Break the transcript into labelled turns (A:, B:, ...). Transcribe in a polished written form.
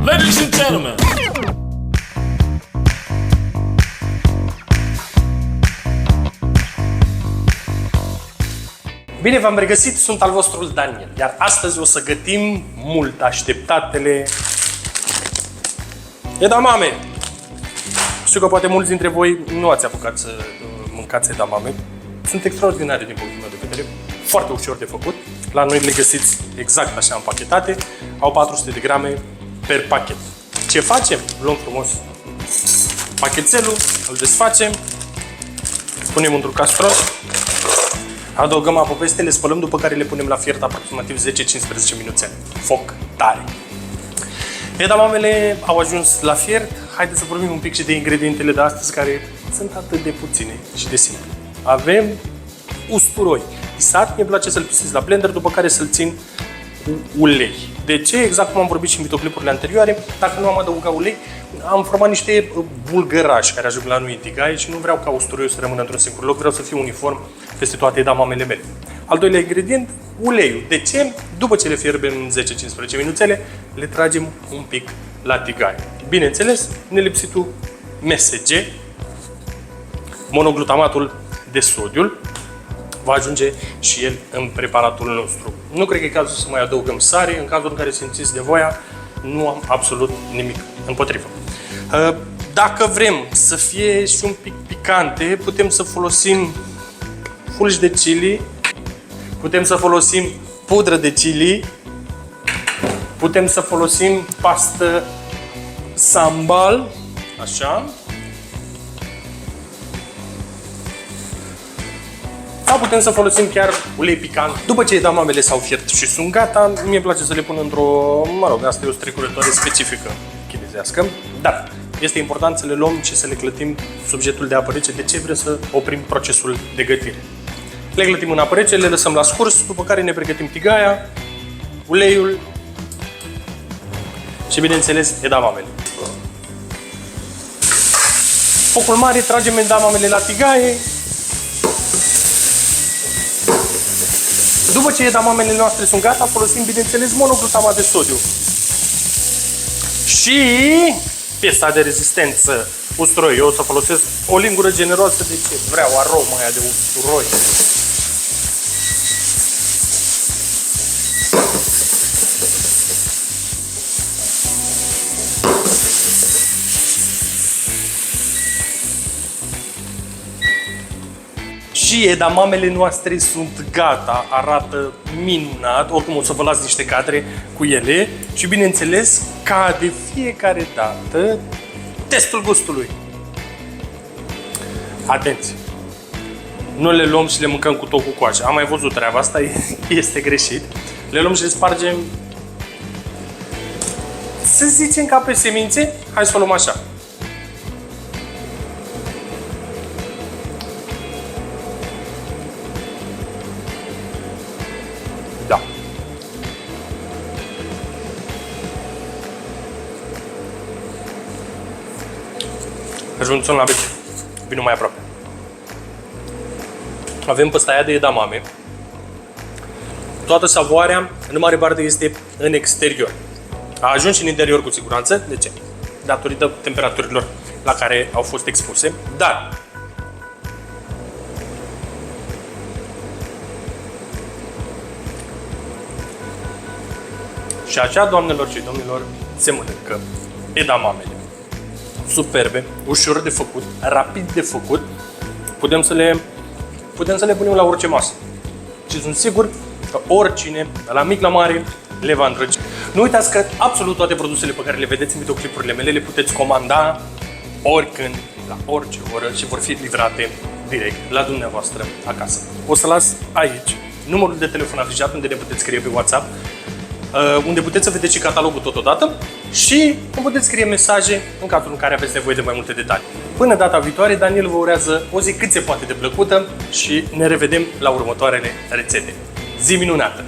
A: Ladies and gentlemen. Bine v-am regăsit, sunt al vostru Daniel, iar astăzi o să gătim mult așteptatele edamame. Știu că poate mulți dintre voi nu ați apucat să mâncați edamame. Sunt extraordinare din punctul meu de vedere, foarte ușor de făcut. La noi le găsiți exact așa împachetate, au 400 de grame per pachet. Ce facem? Luăm frumos pachetelul, îl desfacem, punem într-un castron, adăugăm apă peste, le spălăm, după care le punem la fiert aproximativ 10-15 minute. Foc tare! Edamamele au ajuns la fiert. Haideți să vorbim un pic și de ingredientele de astăzi, care sunt atât de puține și de simple. Avem usturoi pisat, mi-e place să-l pisez la blender, după care să-l țin cu ulei. De ce? Exact cum am vorbit și în videoclipurile anterioare, dacă nu am adăugat ulei, am format niște bulgărași care ajung la noi în tigaie și nu vreau ca usturoiul să rămână într-un singur loc, vreau să fie uniform peste toate edamamele mele. Al doilea ingredient, uleiul. De ce? După ce le fierbem în 10-15 minuțele, le tragem un pic la tigaie. Bineînțeles, nelipsitul MSG, monoglutamatul de sodiu, va ajunge și el în preparatul nostru. Nu cred că e cazul să mai adăugăm sare, în cazul în care simțiți de voia, nu am absolut nimic împotrivă. Dacă vrem să fie și un pic picante, putem să folosim fulgi de chili, putem să folosim pudră de chili, putem să folosim pastă sambal, așa, sau putem să folosim chiar ulei picant. După ce edamamele s-au fiert și sunt gata, mie place să le pun într-o, asta e o strecurătoare specifică chinezească, dar este important să le luăm și să le clătim sub jetul de apă rece. De ce? Vrem să oprim procesul de gătire. Le clătim în apă rece, le lăsăm la scurs, după care ne pregătim tigaia, uleiul și, bineînțeles, edamamele. Focul mare, tragem edamamele la tigaie. După ce edamamele noastre sunt gata, folosim, bineînțeles, monoglutamat de sodiu. Și piesa de rezistență, usturoi. Eu o să folosesc o lingură generoasă, de ce? Vreau aroma aia de usturoi. Și edamamele noastre sunt gata, arată minunat, oricum o să vă las niște cadre cu ele și, bineînțeles, ca de fiecare dată, testul gustului. Atenție! Nu le luăm și le mâncăm cu tot cu coace. Am mai văzut treaba asta, este greșit. Le luăm și le spargem, să zicem, ca pe semințe. Hai să o luăm așa. Da. Ajungem la BC. Vino mai aproape. Avem păstaia de edamame. Toată savoarea, în mare parte, este în exterior. A ajuns și în interior cu siguranță. De ce? Datorită temperaturilor la care au fost expuse. Dar și așa, doamnelor și domnilor, se mănâncă edamamele. Superbe, ușor de făcut, rapid de făcut. Putem să le punem la orice masă. Și sunt sigur că oricine, de la mic la mare, le va îndrăgi. Nu uitați că absolut toate produsele pe care le vedeți în videoclipurile mele le puteți comanda oricând, la orice oră și vor fi livrate direct la dumneavoastră acasă. O să las aici numărul de telefon afijat unde ne puteți scrie pe WhatsApp, unde puteți să vedeți și catalogul totodată și îmi puteți scrie mesaje în cazul în care aveți nevoie de mai multe detalii. Până data viitoare, Daniel vă urează o zi cât se poate de plăcută și ne revedem la următoarele rețete. Zi minunată!